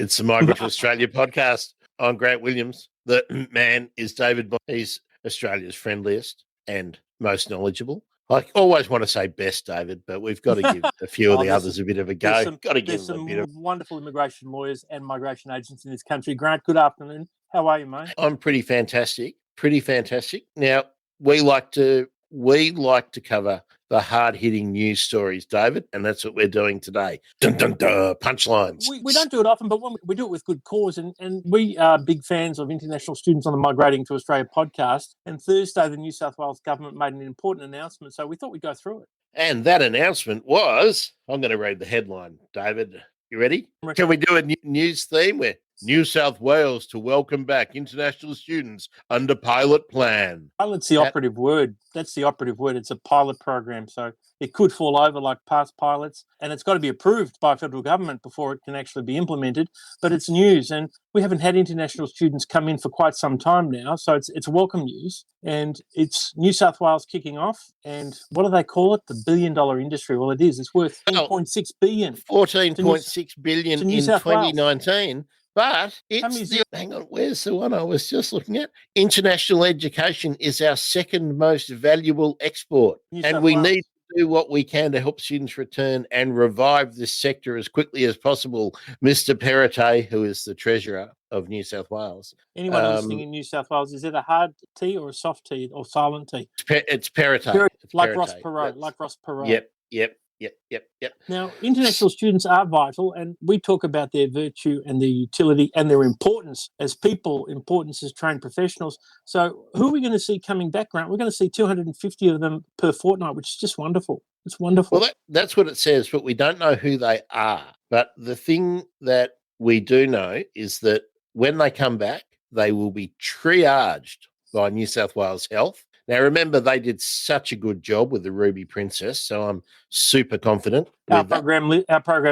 It's the Migrant to Australia podcast. I'm Grant Williams. The man is David. He's Australia's friendliest and most knowledgeable. I always want to say best, David, but we've got to give a few of the others a bit of a go. There's some wonderful immigration lawyers and migration agents in this country. Grant, good afternoon. How are you, mate? I'm pretty fantastic. Now, we like to cover the hard-hitting news stories, David, and that's what we're doing today. Dun, dun, dun, punchlines. We don't do it often, but when we do it with good cause, and we are big fans of International Students on the Migrating to Australia podcast. And Thursday, the New South Wales government made an important announcement, so we thought we'd go through it. And that announcement was, I'm going to read the headline, David. You ready? Can we do a news theme where New South Wales to welcome back international students under pilot plan? Pilot's the operative word. That's the operative word. It's a pilot program, so it could fall over like past pilots, and it's got to be approved by federal government before it can actually be implemented. But it's news, and we haven't had international students come in for quite some time now, so it's welcome news. And it's New South Wales kicking off, and what do they call it? The billion-dollar industry. Well, it is. It's worth $14.6 billion. $14.6 billion in 2019. But hang on, where's the one I was just looking at? International education is our second most valuable export. And we need to do what we can to help students return and revive this sector as quickly as possible. Mr. Perrottet, who is the Treasurer of New South Wales. Anyone listening in New South Wales, is it a hard T or a soft T or silent T? It's Perrottet. Like Ross Perot. Yep. Now, international students are vital, and we talk about their virtue and their utility and their importance as people, importance as trained professionals. So who are we going to see coming back, Grant? We're going to see 250 of them per fortnight, which is just wonderful. It's wonderful. Well, that's what it says, but we don't know who they are. But the thing that we do know is that when they come back, they will be triaged by New South Wales Health. Now, remember, they did such a good job with the Ruby Princess, so I'm super confident. Our program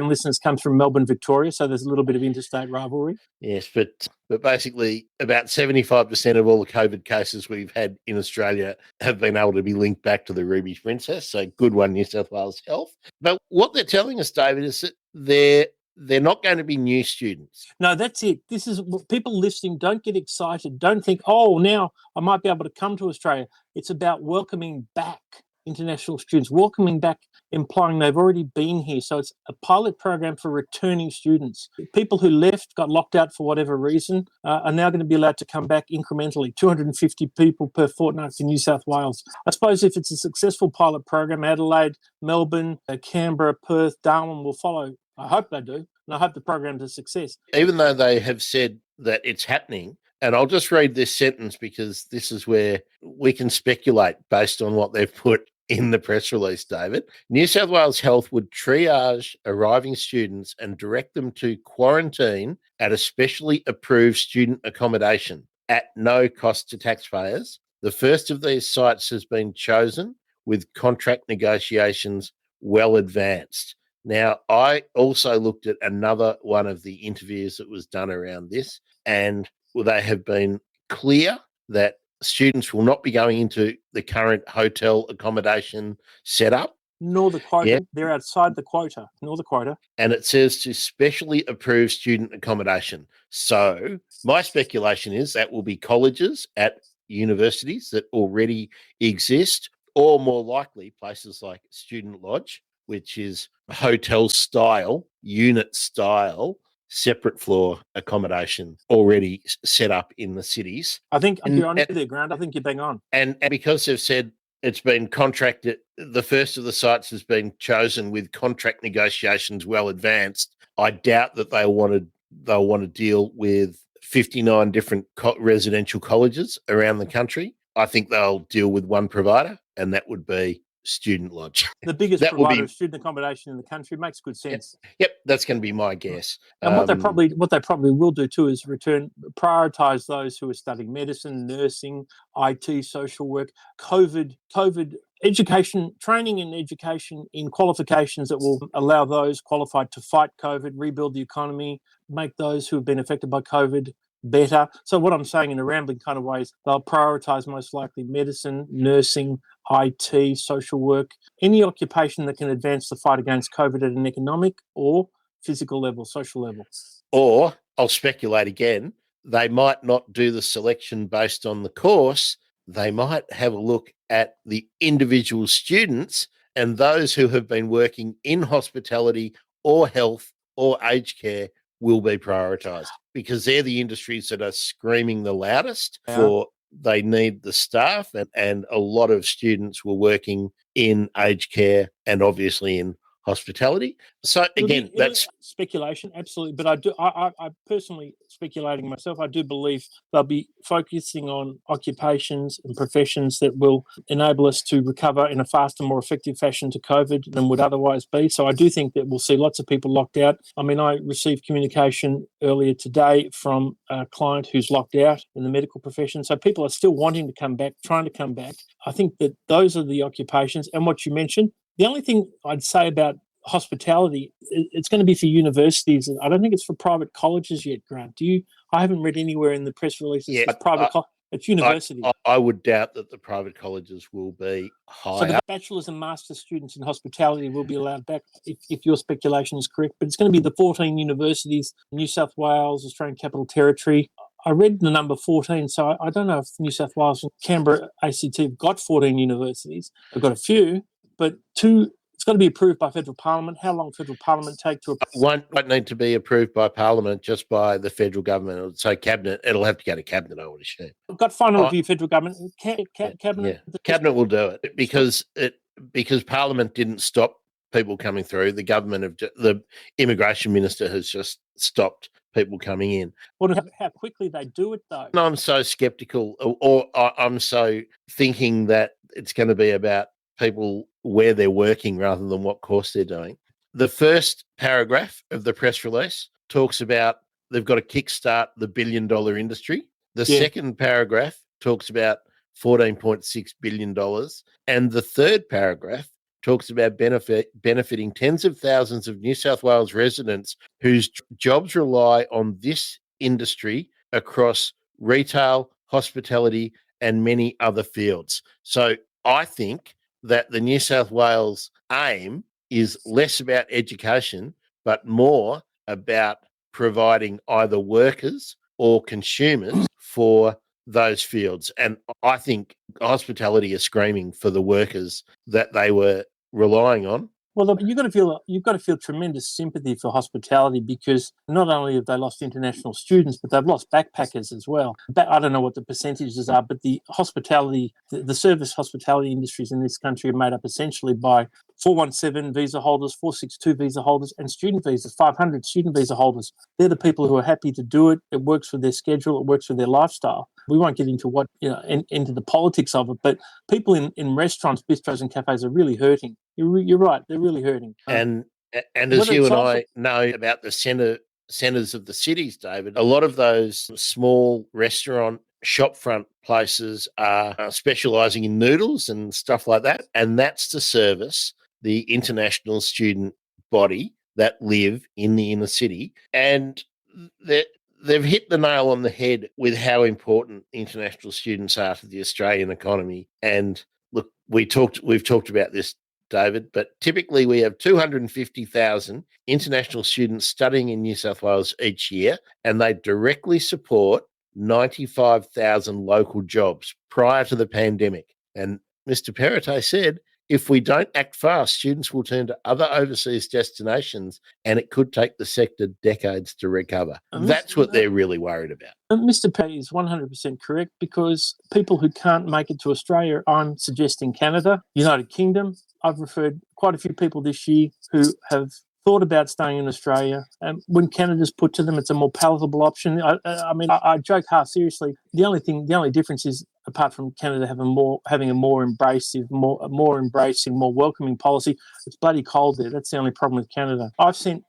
listeners come from Melbourne, Victoria, so there's a little bit of interstate rivalry. Yes, but basically about 75% of all the COVID cases we've had in Australia have been able to be linked back to the Ruby Princess, so good one, New South Wales Health. But what they're telling us, David, is that they're not going to be new students. No, that's it. This is people listening. Don't get excited. Don't think, now I might be able to come to Australia. It's about welcoming back international students, welcoming back, implying they've already been here. So it's a pilot program for returning students. People who left, got locked out for whatever reason, are now going to be allowed to come back incrementally, 250 people per fortnight in New South Wales. I suppose if it's a successful pilot program, Adelaide, Melbourne, Canberra, Perth, Darwin will follow. I hope they do, and I hope the program's a success. Even though they have said that it's happening, and I'll just read this sentence because this is where we can speculate based on what they've put in the press release, David. New South Wales Health would triage arriving students and direct them to quarantine at a specially approved student accommodation at no cost to taxpayers. The first of these sites has been chosen with contract negotiations well advanced. Now, I also looked at another one of the interviews that was done around this, and they have been clear that students will not be going into the current hotel accommodation setup. Nor the quota. Yeah. They're outside the quota, nor the quota. And it says to specially approved student accommodation. So my speculation is that will be colleges at universities that already exist, or more likely places like Student Lodge, which is hotel style, unit style, separate floor accommodation already set up in the cities. I think you're on there, Grant. I think you're bang on. And because they've said it's been contracted, the first of the sites has been chosen with contract negotiations well advanced. I doubt that they'll want to deal with 59 different residential colleges around the country. I think they'll deal with one provider, and that would be Student Lodge. The biggest provider of student accommodation in the country. Makes good sense. Yep, that's going to be my guess. And what they probably will do too is prioritise those who are studying medicine, nursing, IT, social work, COVID education, training and education in qualifications that will allow those qualified to fight COVID, rebuild the economy, make those who have been affected by COVID better. So what I'm saying in a rambling kind of way is they'll prioritise most likely medicine, nursing, IT, social work, any occupation that can advance the fight against COVID at an economic or physical level, social level. Or I'll speculate again, they might not do the selection based on the course. They might have a look at the individual students and those who have been working in hospitality or health or aged care will be prioritised because they're the industries that are screaming the loudest for they need the staff, and a lot of students were working in aged care and obviously in hospitality. So again, that's speculation, absolutely. But I personally, speculating myself, I do believe they'll be focusing on occupations and professions that will enable us to recover in a faster, more effective fashion to COVID than would otherwise be. So I do think that we'll see lots of people locked out. I mean, I received communication earlier today from a client who's locked out in the medical profession. So people are still wanting to come back, trying to come back. I think that those are the occupations. And what you mentioned, the only thing I'd say about hospitality, it's going to be for universities. I don't think it's for private colleges yet, Grant. I haven't read anywhere in the press releases. Yeah, it's universities. I would doubt that the private colleges will be higher. So the bachelor's and master's students in hospitality will be allowed back if your speculation is correct. But it's going to be the 14 universities, New South Wales, Australian Capital Territory. I read the number 14, so I don't know if New South Wales and Canberra ACT have got 14 universities. They've got a few, but two. It's got to be approved by federal parliament. How long federal parliament take to approve? Won't need to be approved by parliament, just by the federal government. So cabinet, it'll have to go to cabinet, I would assume. We've got final review, federal government. Cabinet. Yeah. Cabinet will do it because parliament didn't stop people coming through. The immigration minister has just stopped people coming in. Well, how quickly they do it, though. And I'm so skeptical, or I'm so thinking that it's going to be about people where they're working rather than what course they're doing. The first paragraph of the press release talks about they've got to kickstart the $1 billion industry. The second paragraph talks about $14.6 billion. And the third paragraph talks about benefiting tens of thousands of New South Wales residents whose jobs rely on this industry across retail, hospitality, and many other fields. So I think that the New South Wales aim is less about education, but more about providing either workers or consumers for those fields. And I think hospitality is screaming for the workers that they were relying on. Well, you've got to feel tremendous sympathy for hospitality because not only have they lost international students, but they've lost backpackers as well. I don't know what the percentages are, but the service hospitality industries in this country are made up essentially by 417 visa holders, 462 visa holders, and student visas, 500 student visa holders. They're the people who are happy to do it. It works for their schedule. It works for their lifestyle. We won't get into into the politics of it, but people in restaurants, bistros, and cafes are really hurting. You're right; they're really hurting. And as you and I know about the centres of the cities, David, a lot of those small restaurant shopfront places are specialising in noodles and stuff like that, and that's to service the international student body that live in the inner city, and they've hit the nail on the head with how important international students are to the Australian economy. And look, we've talked about this, David, but typically we have 250,000 international students studying in New South Wales each year, and they directly support 95,000 local jobs prior to the pandemic. And Mr. Perrottet said, if we don't act fast, students will turn to other overseas destinations and it could take the sector decades to recover. That's what they're really worried about. Mr. P is 100% correct because people who can't make it to Australia, I'm suggesting Canada, United Kingdom. I've referred quite a few people this year who have thought about staying in Australia. And when Canada's put to them, it's a more palatable option. I joke half seriously. The only difference is, apart from Canada having a more embracing, more welcoming policy, it's bloody cold there. That's the only problem with Canada. I've sent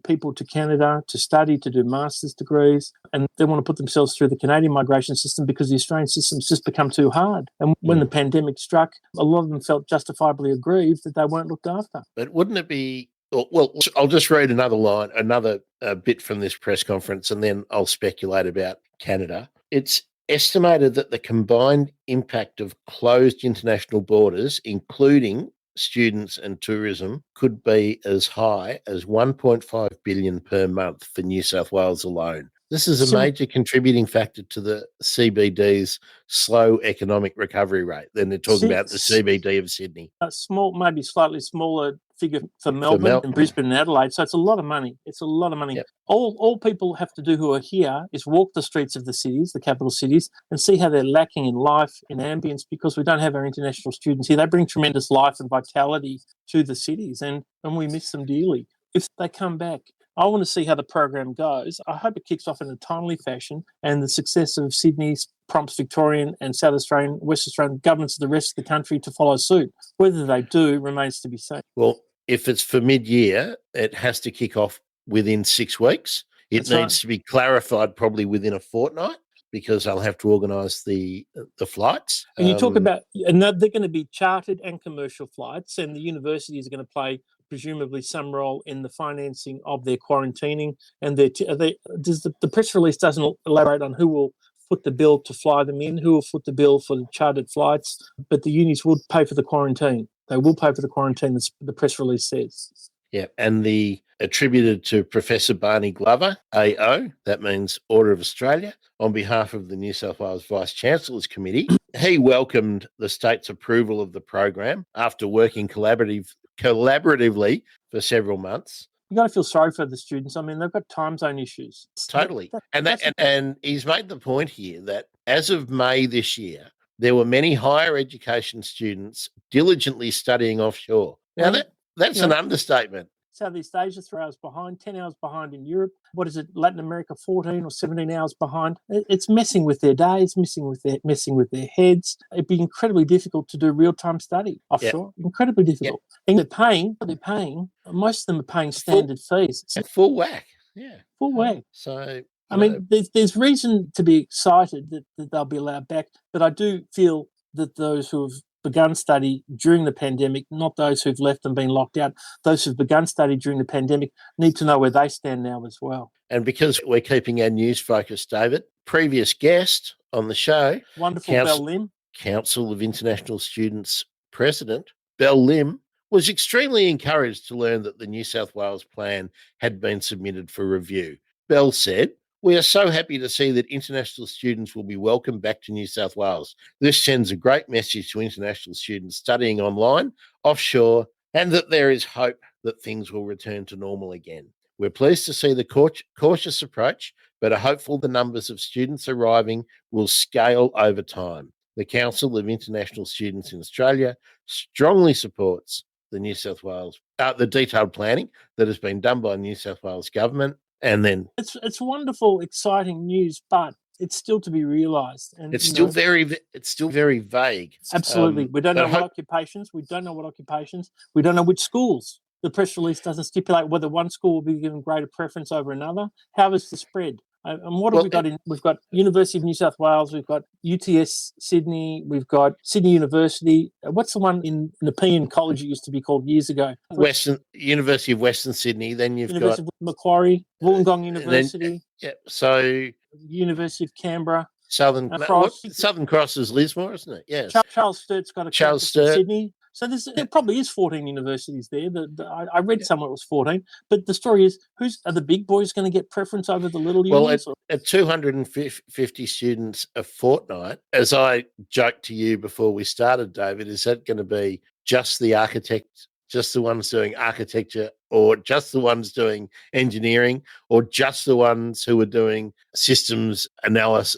people to Canada to study, to do master's degrees, and they want to put themselves through the Canadian migration system because the Australian system's just become too hard. And when the pandemic struck, a lot of them felt justifiably aggrieved that they weren't looked after. But wouldn't it be... Well, I'll just read another bit from this press conference, and then I'll speculate about Canada. It's estimated that the combined impact of closed international borders, including students and tourism could be as high as 1.5 billion per month for New South Wales alone. This is a major contributing factor to the CBD's slow economic recovery rate. Then they're talking about the CBD of Sydney. A small, maybe slightly smaller figure for Melbourne and Brisbane and Adelaide. So it's a lot of money. It's a lot of money. Yep. All people have to do who are here is walk the streets of the cities, the capital cities, and see how they're lacking in life, in ambience, because we don't have our international students here. They bring tremendous life and vitality to the cities, and we miss them dearly. If they come back, I want to see how the program goes. I hope it kicks off in a timely fashion, and the success of Sydney's prompts Victorian and South Australian, West Australian governments of the rest of the country to follow suit. Whether they do remains to be seen. Well, if it's for mid-year, it has to kick off within 6 weeks. It needs to be clarified probably within a fortnight, because I'll have to organise the flights. And you talk about, and they're going to be chartered and commercial flights, and the universities are going to play presumably some role in the financing of their quarantining. And the press release doesn't elaborate on who will foot the bill to fly them in, who will foot the bill for the chartered flights, but the unis will pay for the quarantine. They will pay for the quarantine, the press release says. Yeah, and the attributed to Professor Barney Glover, AO, that means Order of Australia, on behalf of the New South Wales Vice-Chancellor's Committee. He welcomed the state's approval of the program after working collaboratively for several months. You've got to feel sorry for the students. I mean, they've got time zone issues. Totally. And he's made the point here that as of May this year, there were many higher education students diligently studying offshore. Now, that's an understatement. Southeast Asia, 3 hours behind, 10 hours behind in Europe. What is it? Latin America, 14 or 17 hours behind. It's messing with their days, messing with their heads. It'd be incredibly difficult to do real-time study offshore. Yep. Incredibly difficult. Yep. And they're paying. Most of them are paying standard fees. Full whack. Yeah. Full whack. So, I mean, there's reason to be excited that they'll be allowed back, but I do feel that those who have begun study during the pandemic, not those who've left and been locked out, those who've begun study during the pandemic need to know where they stand now as well. And because we're keeping our news focused, David, previous guest on the show, wonderful Belle Lim, Council of International Students President, Belle Lim, was extremely encouraged to learn that the New South Wales plan had been submitted for review. Belle said, "We are so happy to see that international students will be welcomed back to New South Wales. This sends a great message to international students studying online, offshore, and that there is hope that things will return to normal again. We're pleased to see the cautious approach, but are hopeful the numbers of students arriving will scale over time. The Council of International Students in Australia strongly supports the New South Wales, the detailed planning that has been done by the New South Wales government." And then it's wonderful, exciting news, but it's still to be realised. And it's still very vague. Absolutely, we don't know what occupations. We don't know what occupations. We don't know which schools. The press release doesn't stipulate whether one school will be given greater preference over another. How is the spread? And what have we got in? We've got University of New South Wales, we've got UTS Sydney, we've got Sydney University. What's the one in Nepean College it used to be called years ago? University of Western Sydney. Then you've University got of Macquarie, Wollongong University. So University of Canberra. Southern Cross is Lismore, isn't it? Yes. Charles Sturt's got a Charles Sturt. Sydney. So there probably is 14 universities there. I read somewhere it was 14. But the story is, are the big boys going to get preference over the little unis? Well, at 250 students a fortnight, as I joked to you before we started, David, is that going to be just the architect, just the ones doing architecture, or just the ones doing engineering, or just the ones who are doing systems analysts,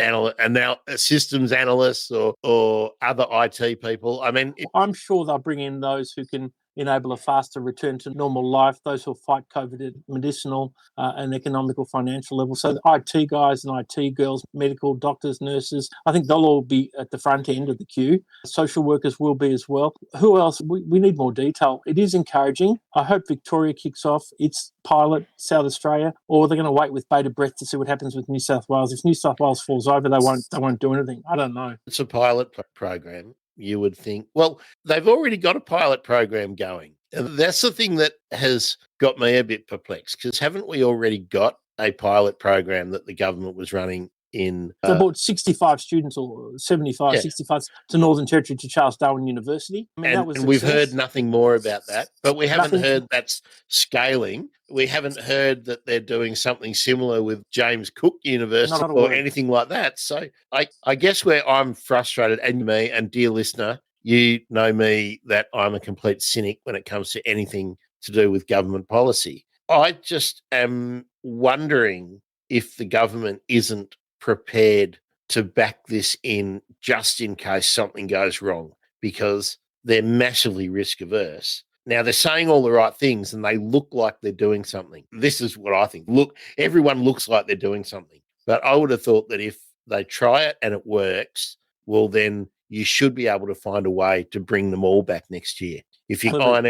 systems analysts, or other IT people? I mean, I'm sure they'll bring in those who can enable a faster return to normal life, those who fight COVID at medicinal and economical financial level. So the IT guys and IT girls, medical doctors, nurses, I think they'll all be at the front end of the queue. Social workers will be as well. Who else? We need more detail. It is encouraging. I hope Victoria kicks off its pilot, South Australia, or they're going to wait with bated breath to see what happens with New South Wales. If New South Wales falls over, they won't do anything. I don't know. It's a pilot program. You would think, well, they've already got a pilot program going. And that's the thing that has got me a bit perplexed, because haven't we already got a pilot program that the government was running in. They brought 65 students or 75, 65 to Northern Territory to Charles Darwin University. I mean, that was and we've heard nothing more about that, but we haven't heard that's scaling. We haven't heard that they're doing something similar with James Cook University or anything like that. So I guess where I'm frustrated, and me, and dear listener, you know me, that I'm a complete cynic when it comes to anything to do with government policy. I just am wondering if the government isn't prepared to back this in just in case something goes wrong, because they're massively risk averse. Now, they're saying all the right things and they look like they're doing something. This is what I think. Look, everyone looks like they're doing something. But I would have thought that if they try it and it works, well, then you should be able to find a way to bring them all back next year. If you iron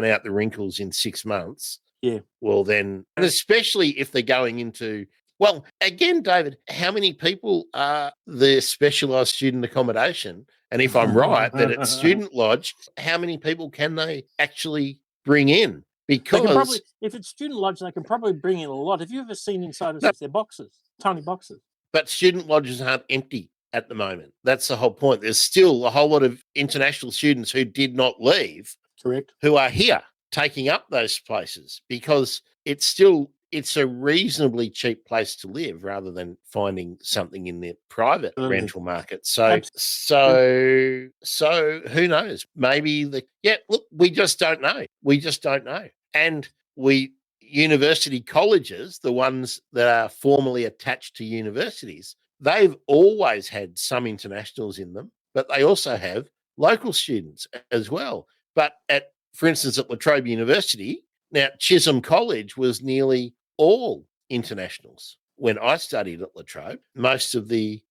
out the wrinkles in 6 months, well, then, and especially if they're going into, well, again, David, how many people are the specialised student accommodation? And if I'm right, that at Student Lodge, how many people can they actually bring in? Because if it's Student Lodge, they can probably bring in a lot. Have you ever seen inside of their boxes, tiny boxes? But student lodges aren't empty at the moment. That's the whole point. There's still a whole lot of international students who did not leave, correct, who are here taking up those places, because it's a reasonly cheap place to live rather than finding something in the private rental market. So who knows? Maybe look, we just don't know. We just don't know. And university colleges, the ones that are formally attached to universities, they've always had some internationals in them, but they also have local students as well. But for instance, at La Trobe University, now Chisholm College was nearly all internationals when I studied at La Trobe. Most of the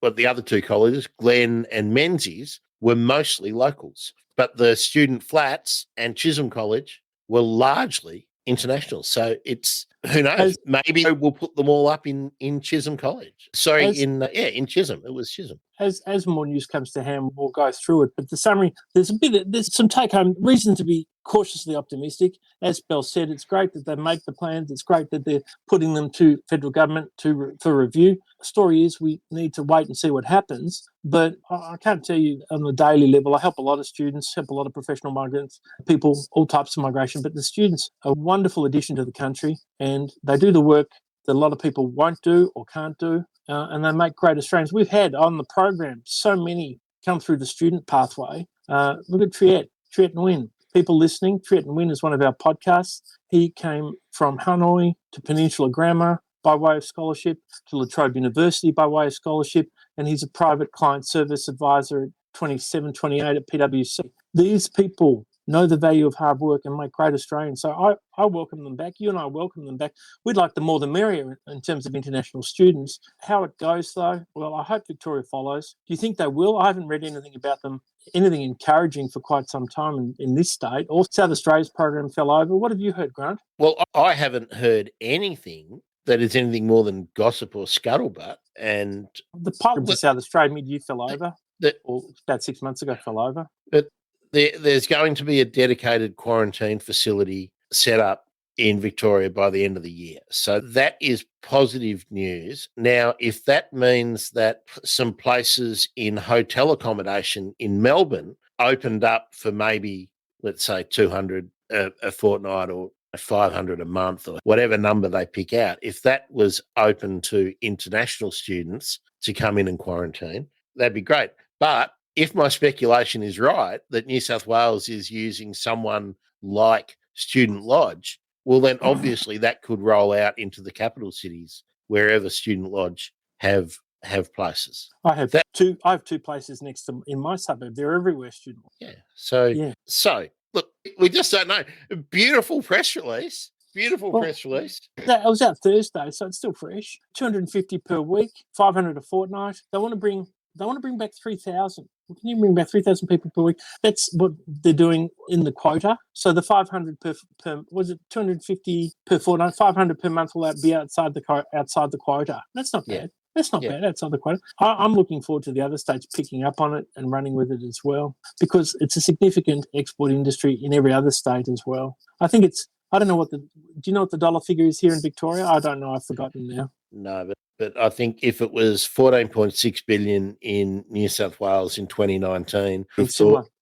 other two colleges, Glen and Menzies, were mostly locals. But the student flats and Chisholm College were largely international. So it's, who knows, maybe we'll put them all up in Chisholm College. Sorry, in Chisholm. It was Chisholm. As more news comes to hand, we'll go through it. But the summary, there's some take-home reason to be cautiously optimistic. As Bell said, it's great that they make the plans. It's great that they're putting them to federal government for review. The story is we need to wait and see what happens. But I can't tell you on the daily level, I help a lot of students, help a lot of professional migrants, people, all types of migration. But the students are a wonderful addition to the country, and they do the work that a lot of people won't do or can't do. And they make great Australians. We've had on the program so many come through the student pathway. Look at Triet and Nguyen. People listening, Triet and Nguyen is one of our podcasts. He came from Hanoi to Peninsula Grammar by way of scholarship, to La Trobe University by way of scholarship, and he's a private client service advisor at 27, 28 at PwC. These people know the value of hard work and make great Australians. So I welcome them back. You and I welcome them back. We'd like the more the merrier in terms of international students. How it goes, though, well, I hope Victoria follows. Do you think they will? I haven't read anything about them, anything encouraging for quite some time in this state. Or South Australia's program fell over. What have you heard, Grant? Well, I haven't heard anything that is anything more than gossip or scuttlebutt. And the pilot to South Australia mid-year fell over, or about 6 months ago fell over. But there's going to be a dedicated quarantine facility set up in Victoria by the end of the year. So that is positive news. Now, if that means that some places in hotel accommodation in Melbourne opened up for maybe, let's say, 200 a fortnight or 500 a month or whatever number they pick out, if that was open to international students to come in and quarantine, that'd be great. But if my speculation is right, that New South Wales is using someone like Student Lodge, well, then obviously that could roll out into the capital cities wherever Student Lodge have places. I have two places next to in my suburb. They're everywhere, Student Lodge. Yeah. So look, we just don't know. Beautiful press release. Press release. That was out Thursday, so it's still fresh. 250 per week, 500 a fortnight. They want to bring back 3,000. Can you bring back 3,000 people per week? That's what they're doing in the quota. So the 500 per was it 250 per fortnight, 500 per month will be outside the quota. That's not bad. That's not bad outside the quota. I'm looking forward to the other states picking up on it and running with it as well, because it's a significant export industry in every other state as well. I think do you know what the dollar figure is here in Victoria? I don't know. I've forgotten now. No, but I think if it was 14.6 billion in New South Wales in 2019,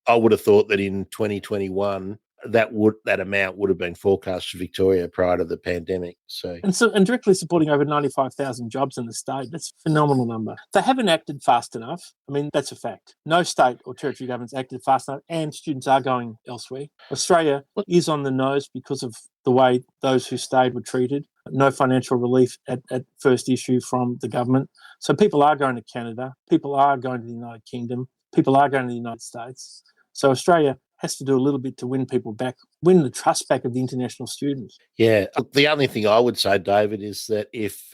I would have thought that in 2021 that amount would have been forecast for Victoria prior to the pandemic. And directly supporting over 95,000 jobs in the state. That's a phenomenal number. They haven't acted fast enough. I mean, that's a fact. No state or territory government's acted fast enough, and students are going elsewhere. Australia is on the nose because of the way those who stayed were treated. No financial relief at first issue from the government. So people are going to Canada. People are going to the United Kingdom. People are going to the United States. So Australia has to do a little bit to win people back, win the trust back of the international students. Yeah. The only thing I would say, David, is that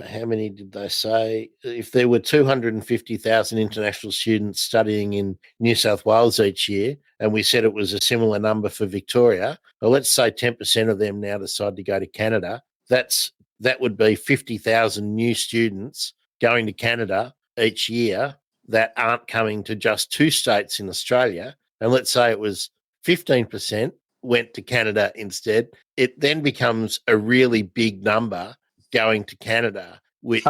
how many did they say? If there were 250,000 international students studying in New South Wales each year, and we said it was a similar number for Victoria, well, let's say 10% of them now decide to go to Canada. That would be 50,000 new students going to Canada each year that aren't coming to just two states in Australia. And let's say it was 15% went to Canada instead, it then becomes a really big number going to Canada, which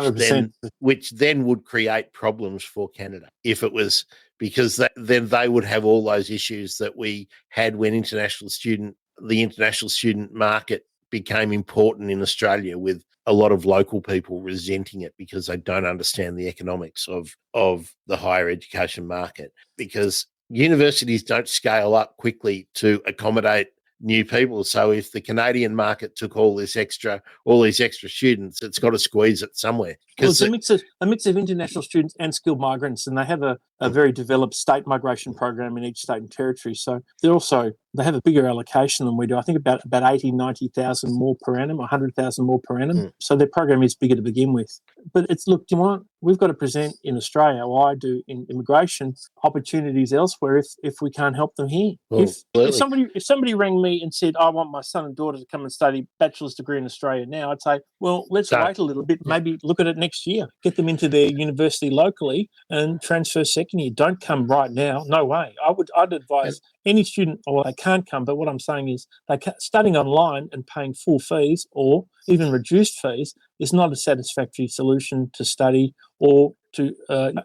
then would create problems for Canada if it was, because then they would have all those issues that we had when the international student market became important in Australia, with a lot of local people resenting it because they don't understand the economics of the higher education market, because universities don't scale up quickly to accommodate new people. So if the Canadian market took all these extra students, it's got to squeeze it somewhere. Well, it's a mix of international students and skilled migrants, and they have a very developed state migration program in each state and territory. So they have a bigger allocation than we do. I think about 80, 90,000 more per annum, 100,000 more per annum. So their program is bigger to begin with. But we've got to present in Australia, or I do in immigration, opportunities elsewhere if we can't help them here. Well, if somebody rang me and said, I want my son and daughter to come and study bachelor's degree in Australia now, I'd say, well, let's wait a little bit, maybe look at it next year, get them into their university locally and transfer second year. Don't come right now. No way. I'd advise any student, or they can't come, but what I'm saying is studying online and paying full fees or even reduced fees is not a satisfactory solution to study or to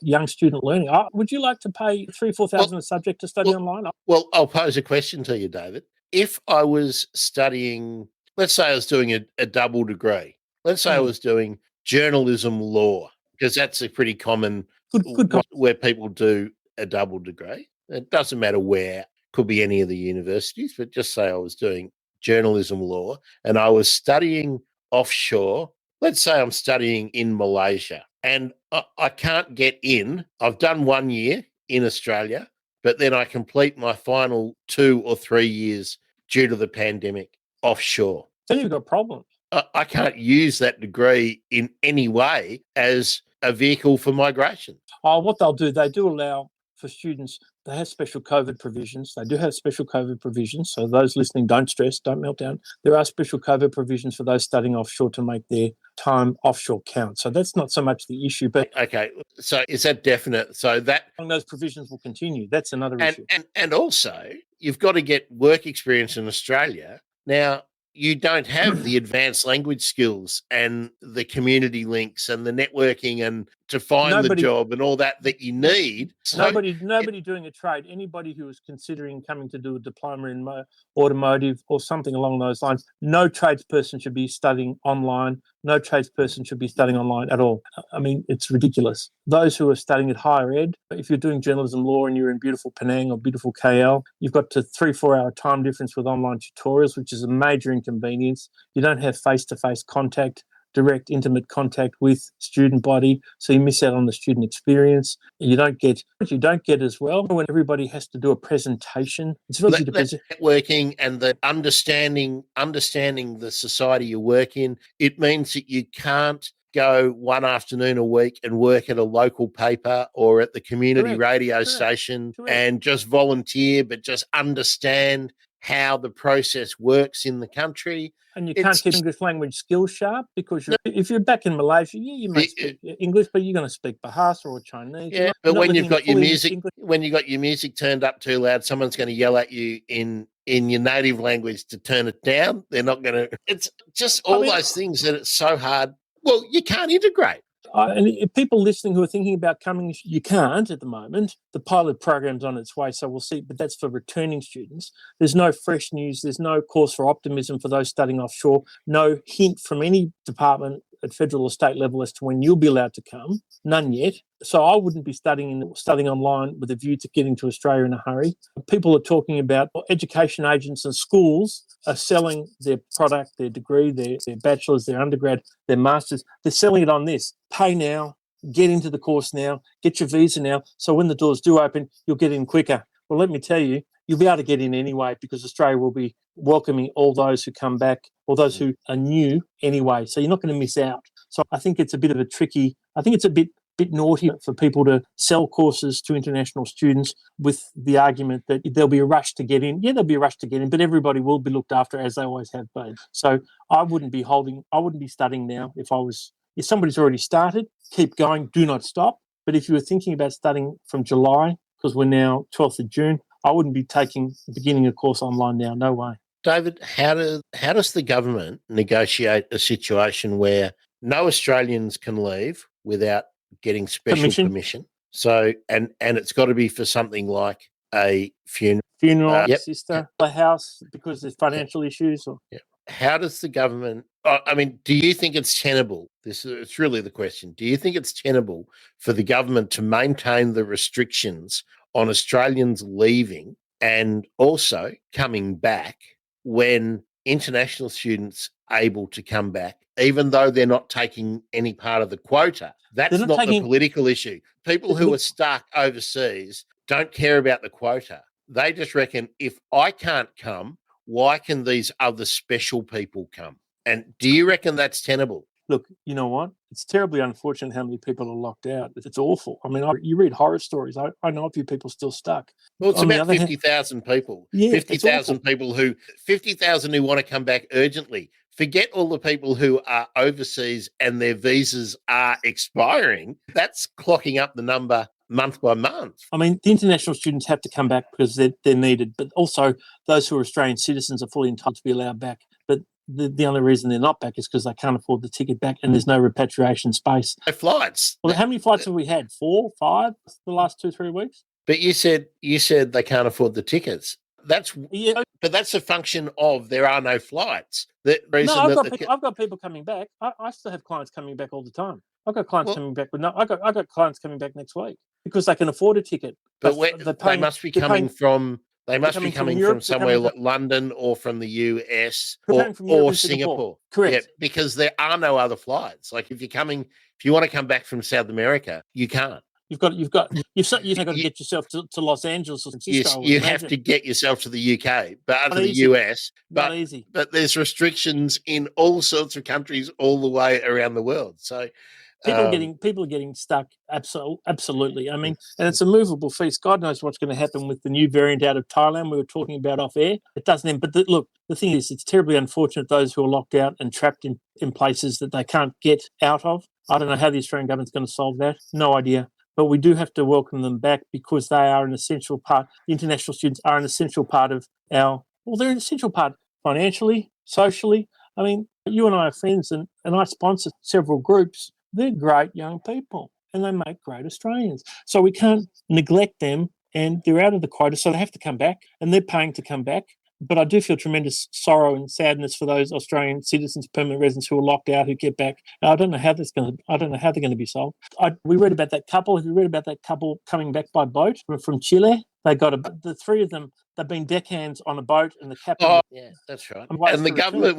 young student learning. Would you like to pay $3,000-4,000 a subject to study online? Well, I'll pose a question to you, David. If I was studying, let's say I was doing a double degree. Let's say I was doing journalism law, because that's a pretty common where people do a double degree. It doesn't matter where, could be any of the universities, but just say I was doing journalism law and I was studying offshore. Let's say I'm studying in Malaysia and I can't get in. I've done 1 year in Australia, but then I complete my final 2 or 3 years due to the pandemic offshore. Then you've got problems. I can't use that degree in any way as a vehicle for migration. What they'll do, they do allow for students, they have special COVID provisions. They do have special COVID provisions. So those listening, don't stress, don't melt down. There are special COVID provisions for those studying offshore to make their time offshore count. So that's not so much the issue. But okay, so is that definite? So that those provisions will continue. That's another issue. And also, you've got to get work experience in Australia. Now, you don't have the advanced language skills and the community links and the networking and to find the job and all that you need. So nobody doing a trade, anybody who is considering coming to do a diploma in automotive or something along those lines, no tradesperson should be studying online. No tradesperson should be studying online at all. I mean, it's ridiculous. Those who are studying at higher ed, if you're doing journalism law and you're in beautiful Penang or beautiful KL, you've got to 3-4 hour time difference with online tutorials, which is a major inconvenience. You don't have face-to-face contact, direct, intimate contact with student body, so you miss out on the student experience. You don't get as well when everybody has to do a presentation. It's very easy to present. Networking and the understanding the society you work in. It means that you can't go one afternoon a week and work at a local paper or at the community radio station and just volunteer, but just understand how the process works in the country. And you can't keep English language skills sharp because if you're back in Malaysia, you may speak English, but you're going to speak Bahasa or Chinese. Yeah, but when you've got your music turned up too loud, someone's going to yell at you in your native language to turn it down. They're not going to. It's just those things that it's so hard Well, you can't integrate. And if people listening who are thinking about coming, you can't at the moment. The pilot program's on its way, so we'll see. But that's for returning students. There's no fresh news. There's no cause for optimism for those studying offshore. No hint from any department at federal or state level as to when you'll be allowed to come. None yet. So I wouldn't be studying online with a view to getting to Australia in a hurry. People are talking about education agents and schools are selling their product, their degree, their bachelor's, their undergrad, their master's. They're selling it on this. Pay now, get into the course now, get your visa now, so when the doors do open, you'll get in quicker. Well, let me tell you, you'll be able to get in anyway because Australia will be welcoming all those who come back or those who are new anyway. So you're not going to miss out. So I think it's a bit of a tricky, I think it's a bit naughty for people to sell courses to international students with the argument that there'll be a rush to get in. Yeah, there'll be a rush to get in, but everybody will be looked after as they always have been. So I wouldn't be studying now if somebody's already started, keep going, do not stop. But if you were thinking about studying from July, because we're now 12th of June, I wouldn't be beginning a course online now. No way. David, how does the government negotiate a situation where no Australians can leave without getting special permission? So, and it's got to be for something like a funeral, sister, a house, because there's financial issues. Or how does the government? I mean, do you think it's tenable? It's really the question. Do you think it's tenable for the government to maintain the restrictions on Australians leaving and also coming back when international students able to come back, even though they're not taking any part of the quota? That's not the political issue. People who are stuck overseas don't care about the quota. They just reckon, if I can't come, why can these other special people come? And do you reckon that's tenable? Look, you know what? It's terribly unfortunate how many people are locked out. It's awful. I mean, you read horror stories. I know a few people still stuck. Well, it's about 50,000 people. Yeah, 50,000 people 50,000 who want to come back urgently. Forget all the people who are overseas and their visas are expiring. That's clocking up the number month by month. I mean, the international students have to come back because they're needed, but also those who are Australian citizens are fully entitled to be allowed back. But the only reason they're not back is because they can't afford the ticket back and there's no repatriation space. No flights. Well, how many flights have we had? 4, 5 the last 2-3 weeks? But you said they can't afford the tickets. But that's a function of there are no flights. I've got people coming back. I still have clients coming back all the time. I've got clients coming back I've got clients coming back next week because they can afford a ticket. But they must be coming from somewhere like London or from the US or Singapore. Correct. Yeah, because there are no other flights. Like if you want to come back from South America, you can't. You've got to get yourself to Los Angeles or San Francisco. Yes, you have to get yourself to the UK, but to the US. Not easy. But there's restrictions in all sorts of countries all the way around the world. So people are getting stuck. Absolutely. I mean, and it's a movable feast. God knows what's going to happen with the new variant out of Thailand we were talking about off air. It doesn't end. But look, the thing is, it's terribly unfortunate those who are locked out and trapped in places that they can't get out of. I don't know how the Australian government's going to solve that. No idea. But we do have to welcome them back because they are an essential part. The international students are an essential part of they're an essential part financially, socially. I mean, you and I are friends and I sponsor several groups. They're great young people and they make great Australians. So we can't neglect them, and they're out of the quota, so they have to come back and they're paying to come back. But I do feel tremendous sorrow and sadness for those Australian citizens, permanent residents who are locked out, who get back. I don't know how they're going to be solved. We read about that couple. Have you read about that couple coming back by boat from Chile? They got the three of them. They've been deckhands on a boat, and the captain. Oh, yeah, that's right. And the government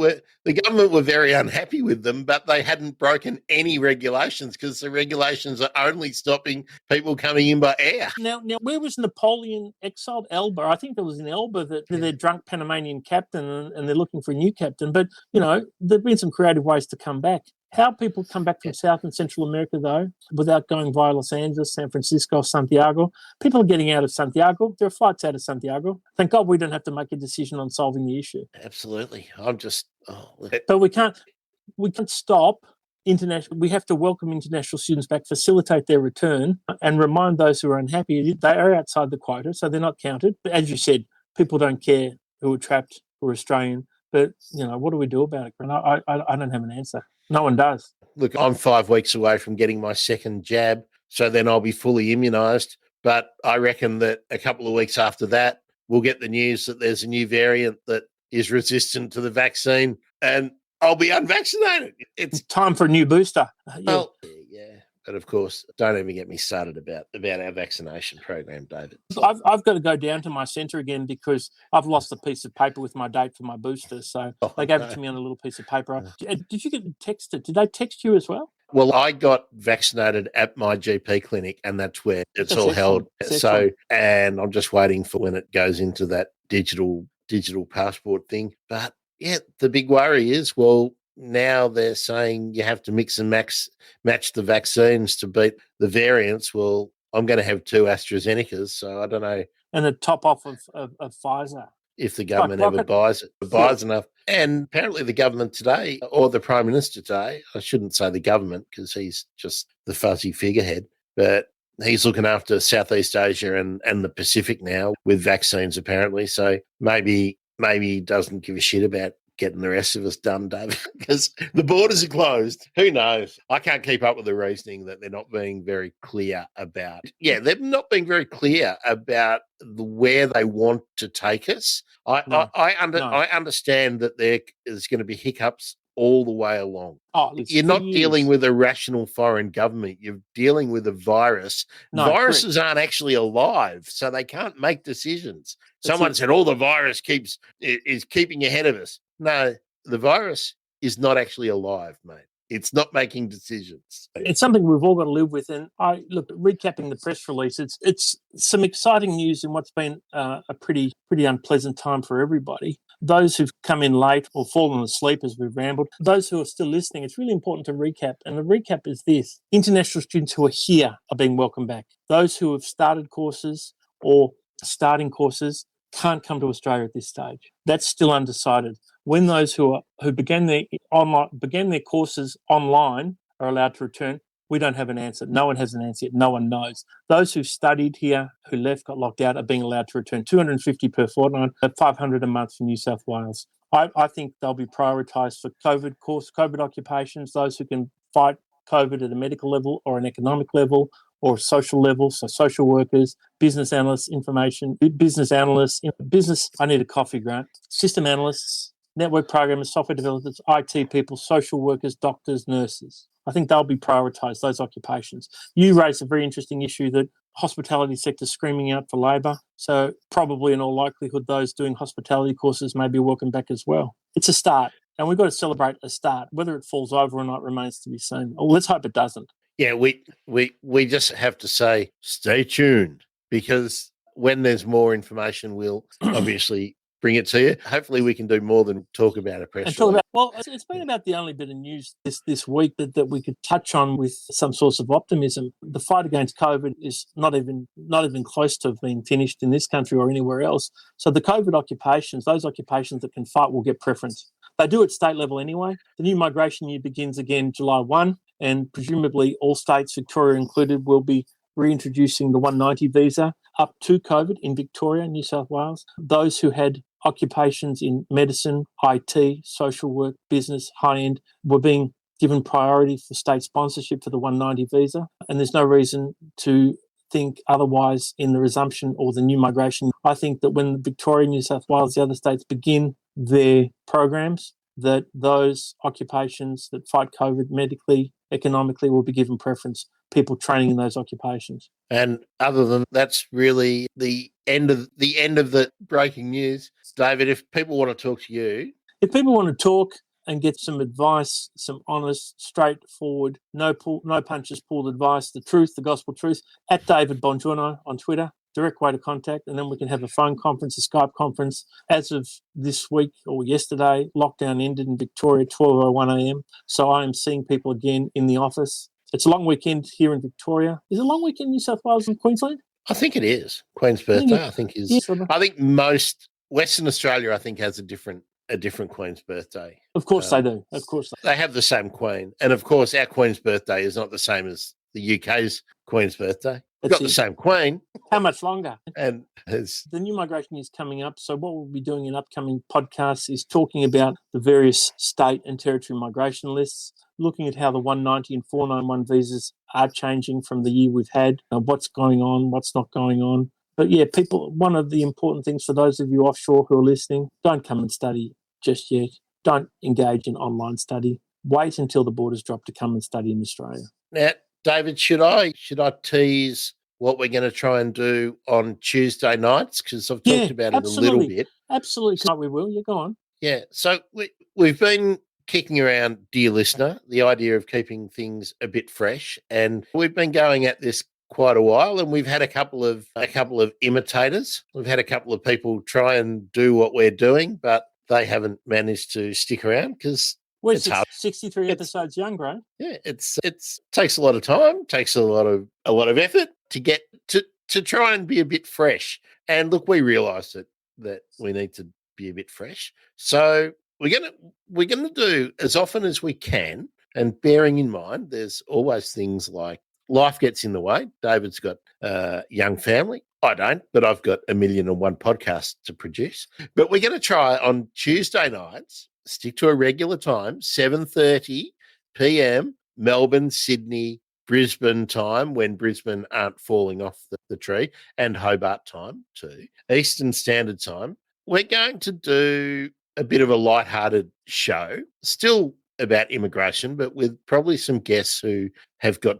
were very unhappy with them, but they hadn't broken any regulations because the regulations are only stopping people coming in by air. Now, where was Napoleon exiled? Elba. I think it was in Elba that they're drunk Panamanian captain, and they're looking for a new captain. But there've been some creative ways to come back. How people come back from South and Central America, though, without going via Los Angeles, San Francisco, Santiago. People are getting out of Santiago. There are flights out of Santiago. Thank God we don't have to make a decision on solving the issue. Absolutely. But we can't stop international. We have to welcome international students back, facilitate their return, and remind those who are unhappy they are outside the quota, so they're not counted. But as you said, people don't care who are trapped, who are Australian. But, what do we do about it? And I don't have an answer. No one does. look, I'm 5 weeks away from getting my second jab, so then I'll be fully immunised. But I reckon that a couple of weeks after that, we'll get the news that there's a new variant that is resistant to the vaccine, and I'll be unvaccinated. It's time for a new booster. well, yeah. But of course, don't even get me started about our vaccination program, David. I've got to go down to my centre again because I've lost a piece of paper with my date for my booster. So they gave it to me on a little piece of paper. Did you get texted? Did they text you as well? Well, I got vaccinated at my GP clinic, and that's where it's all held. So, and I'm just waiting for when it goes into that digital passport thing. But yeah, the big worry is, well, now they're saying you have to mix and match the vaccines to beat the variants. Well, I'm going to have 2 AstraZenecas, so I don't know. And the top off of Pfizer. If the government ever buys enough. And apparently the government today, or the Prime Minister today, I shouldn't say the government because he's just the fuzzy figurehead, but he's looking after Southeast Asia and the Pacific now with vaccines apparently. So maybe he doesn't give a shit about getting the rest of us done, David, because the borders are closed. Who knows? I can't keep up with the reasoning that they're not being very clear about. Yeah, they're not being very clear about where they want to take us. I understand that there's going to be hiccups all the way along. You're not dealing with a rational foreign government. You're dealing with a virus. Viruses aren't actually alive, so they can't make decisions. Someone said, the virus is keeping ahead of us. No, the virus is not actually alive, mate. It's not making decisions. It's something we've all got to live with. And recapping the press release, it's some exciting news in what's been a pretty unpleasant time for everybody. Those who've come in late or fallen asleep as we've rambled, those who are still listening, it's really important to recap. And the recap is this: international students who are here are being welcomed back. Those who have started courses or starting courses can't come to Australia at this stage. That's still undecided. When those who began their courses online are allowed to return, we don't have an answer. No one has an answer yet. No one knows. Those who studied here, who left, got locked out, are being allowed to return. 250 per fortnight, 500 a month for New South Wales. I think they'll be prioritised for COVID occupations, those who can fight COVID at a medical level or an economic level or social level, so social workers, business analysts, I need a coffee, Grant, system analysts, network programmers, software developers, IT people, social workers, doctors, nurses. I think they'll be prioritised, those occupations. You raised a very interesting issue that hospitality sector screaming out for labour. So probably in all likelihood, those doing hospitality courses may be welcome back as well. It's a start, and we've got to celebrate a start. Whether it falls over or not remains to be seen. Well, let's hope it doesn't. Yeah, we just have to say stay tuned, because when there's more information, we'll obviously bring it to you. Hopefully we can do more than talk about a press release. It's been about the only bit of news this week that we could touch on with some source of optimism. The fight against COVID is not even close to being finished in this country or anywhere else. So the COVID occupations, those occupations that can fight, will get preference. They do at state level anyway. The new migration year begins again July 1, and presumably all states, Victoria included, will be reintroducing the 190 visa up to COVID in Victoria, New South Wales. Those who had occupations in medicine, IT, social work, business, high-end, were being given priority for state sponsorship for the 190 visa. And there's no reason to think otherwise in the resumption or the new migration. I think that when Victoria, New South Wales, the other states begin their programs, that those occupations that fight COVID medically, economically, will be given preference. People training in those occupations. And other than that's really the end of the breaking news. David, if people want to talk to you, if people want to talk and get some advice, some honest, straightforward, no punches pulled advice, the truth, the gospel truth, at David Bongiorno on Twitter, direct way to contact, and then we can have a phone conference, a Skype conference. As of this week or yesterday, lockdown ended in Victoria, 12:01 a.m. So I am seeing people again in the office. It's a long weekend here in Victoria. Is it a long weekend in New South Wales and Queensland? I think it is. Queen's birthday, I think most Western Australia, I think, has a different Queen's birthday. Of course they do. Of course they have the same Queen, and of course our Queen's birthday is not the same as Yeah. UK's Queen's birthday. We've That's got the it. same Queen. How much longer? And it's The new migration is coming up. So what we'll be doing in upcoming podcasts is talking about the various state and territory migration lists, looking at how the 190 and 491 visas are changing from the year we've had, what's going on, what's not going on. But yeah, people, one of the important things for those of you offshore who are listening, don't come and study just yet. Don't engage in online study. Wait until the borders drop to come and study in Australia. now, David, should I tease what we're going to try and do on Tuesday nights? Because I've talked about it a little bit. Absolutely. We will. You go on. Yeah. So we've been kicking around, dear listener, the idea of keeping things a bit fresh. And we've been going at this quite a while, and we've had a couple of imitators. We've had a couple of people try and do what we're doing, but they haven't managed to stick around because We're it's hard. 63 episodes young, right? Yeah, it's takes a lot of time, takes a lot of effort to get to try and be a bit fresh. And look, we realised that we need to be a bit fresh. So we're gonna do as often as we can, and bearing in mind there's always things like life gets in the way. David's got a young family. I don't, but I've got 1,000,001 podcasts to produce. But we're going to try on Tuesday nights, stick to a regular time, 7:30 p.m. Melbourne, Sydney, Brisbane time, when Brisbane aren't falling off the tree, and Hobart time too, Eastern Standard Time. We're going to do a bit of a lighthearted show, still about immigration, but with probably some guests who have got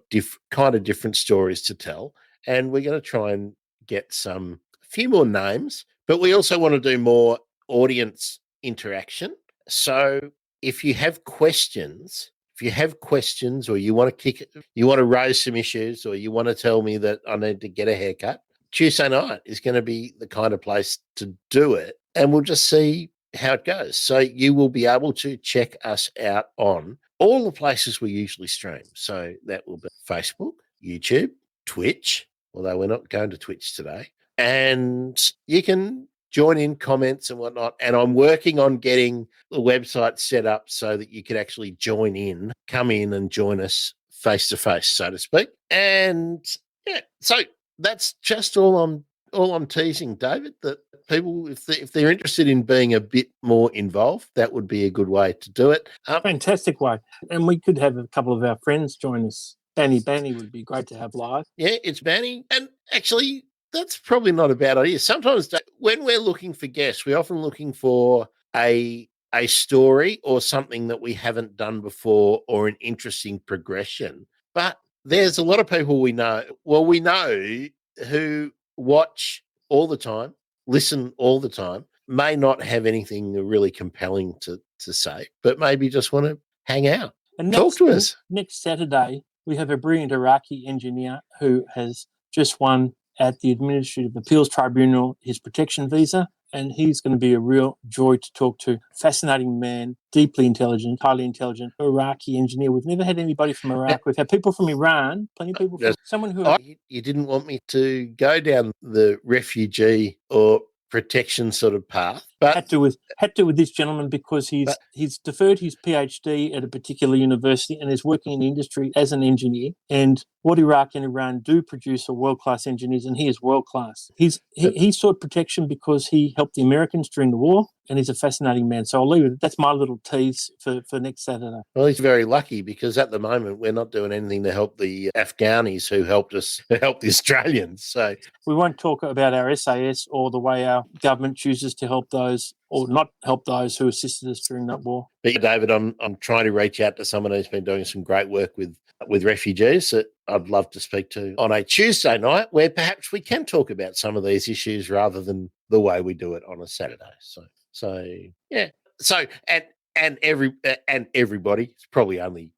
kind of different stories to tell. And we're going to try and get a few more names, but we also want to do more audience interaction. So if you have questions, or you want to raise some issues, or you want to tell me that I need to get a haircut, Tuesday night is going to be the kind of place to do it. And we'll just see how it goes. So you will be able to check us out on all the places we usually stream. So that will be Facebook, YouTube, Twitch, although we're not going to Twitch today. And you can join in comments and whatnot. And I'm working on getting the website set up so that you can actually come in and join us face to face, so to speak. And yeah, so that's just all I'm teasing, David, that people, if they're interested in being a bit more involved, that would be a good way to do it. Fantastic way. And we could have a couple of our friends join us. Banny would be great to have live. Yeah, it's Banny. And actually, that's probably not a bad idea. Sometimes when we're looking for guests, we're often looking for a story or something that we haven't done before, or an interesting progression. But there's a lot of people we know who watch all the time, listen all the time, may not have anything really compelling to say, but maybe just want to hang out and talk to us. Next Saturday, we have a brilliant Iraqi engineer who has just won at the Administrative Appeals Tribunal his protection visa, and he's going to be a real joy to talk to. Fascinating man, deeply intelligent, highly intelligent Iraqi engineer. We've never had anybody from Iraq. We've had people from Iran, plenty of people from someone who... You didn't want me to go down the refugee or protection sort of path, but had to with this gentleman because he's deferred his PhD at a particular university and is working in the industry as an engineer. And what Iraq and Iran do produce are world-class engineers, and he is world-class. He sought protection because he helped the Americans during the war, and he's a fascinating man. So I'll leave it. That's my little tease for next Saturday. Well, he's very lucky because at the moment we're not doing anything to help the Afghanis who helped the Australians. So we won't talk about our SAS or the way our government chooses to help those or not help those who assisted us during that war. But David, I'm trying to reach out to someone who's been doing some great work with refugees that I'd love to speak to on a Tuesday night, where perhaps we can talk about some of these issues rather than the way we do it on a Saturday. So yeah. So and everybody, it's probably only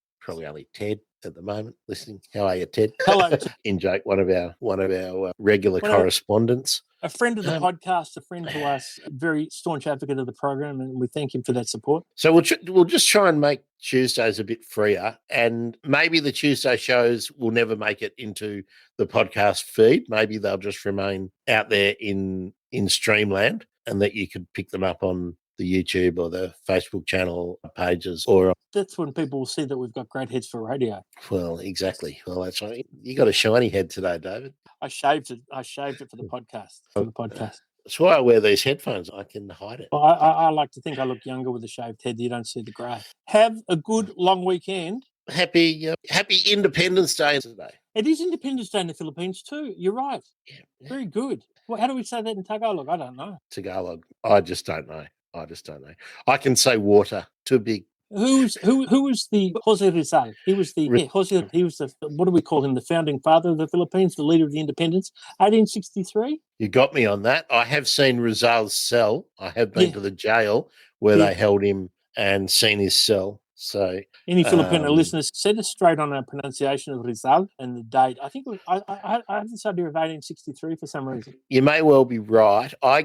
Ted at the moment listening. How are you, Ted? Hello. In joke, one of our regular correspondents. A friend of the podcast, a friend to us, a very staunch advocate of the program, and we thank him for that support. So we'll just try and make Tuesdays a bit freer, and maybe the Tuesday shows will never make it into the podcast feed. Maybe they'll just remain out there in Streamland, and that you could pick them up on the YouTube or the Facebook channel pages or That's when people will see that we've got great heads for radio. well, exactly. Well, that's right. You got a shiny head today, David. I shaved it for the podcast. That's why I wear these headphones. I can hide it. Well, I like to think I look younger with a shaved head. You don't see the grey. Have a good long weekend. Happy Independence Day today. It is Independence Day in the Philippines too. You're right. Yeah. Very good. Well, how do we say that in Tagalog? I don't know. Tagalog. I just don't know. I can say water. Too big. Who was the Jose Rizal? He was the what do we call him? The founding father of the Philippines, the leader of the independence, 1863. You got me on that. I have seen Rizal's cell. I have been to the jail where they held him and seen his cell. So any Filipino listeners, set us straight on our pronunciation of Rizal and the date. I think I had this idea of 1863 for some reason. You may well be right. I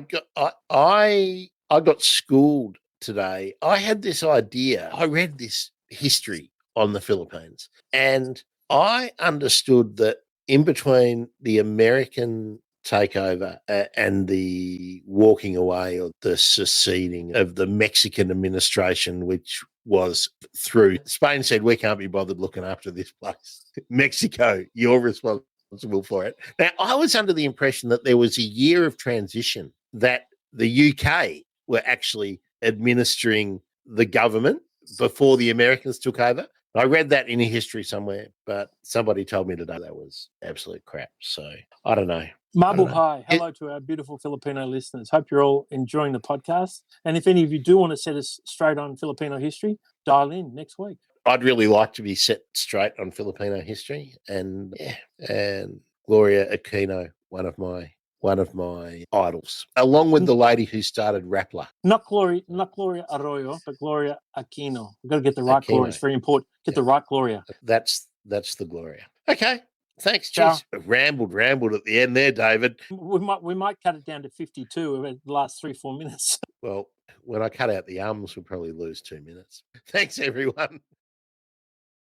got schooled today. I had this idea. I read this history on the Philippines, and I understood that in between the American takeover and the walking away or the seceding of the Mexican administration, which was through Spain said, we can't be bothered looking after this place. Mexico, you're responsible for it. Now, I was under the impression that there was a year of transition, that the UK were actually administering the government before the Americans took over. I read that in a history somewhere, but somebody told me today that was absolute crap. So I don't know. Mabuhay. Hello to our beautiful Filipino listeners. Hope you're all enjoying the podcast. And if any of you do want to set us straight on Filipino history, dial in next week. I'd really like to be set straight on Filipino history, and Gloria Aquino, one of my idols, along with the lady who started Rappler. Not Gloria Arroyo, but Gloria Aquino. We've got to get the right Gloria. It's very important. Get the right Gloria. That's the Gloria. Okay. Thanks, Jeez. Rambled at the end there, David. We might cut it down to 52 over the last 3-4 minutes. Well, when I cut out the ums, we'll probably lose 2 minutes. Thanks, everyone.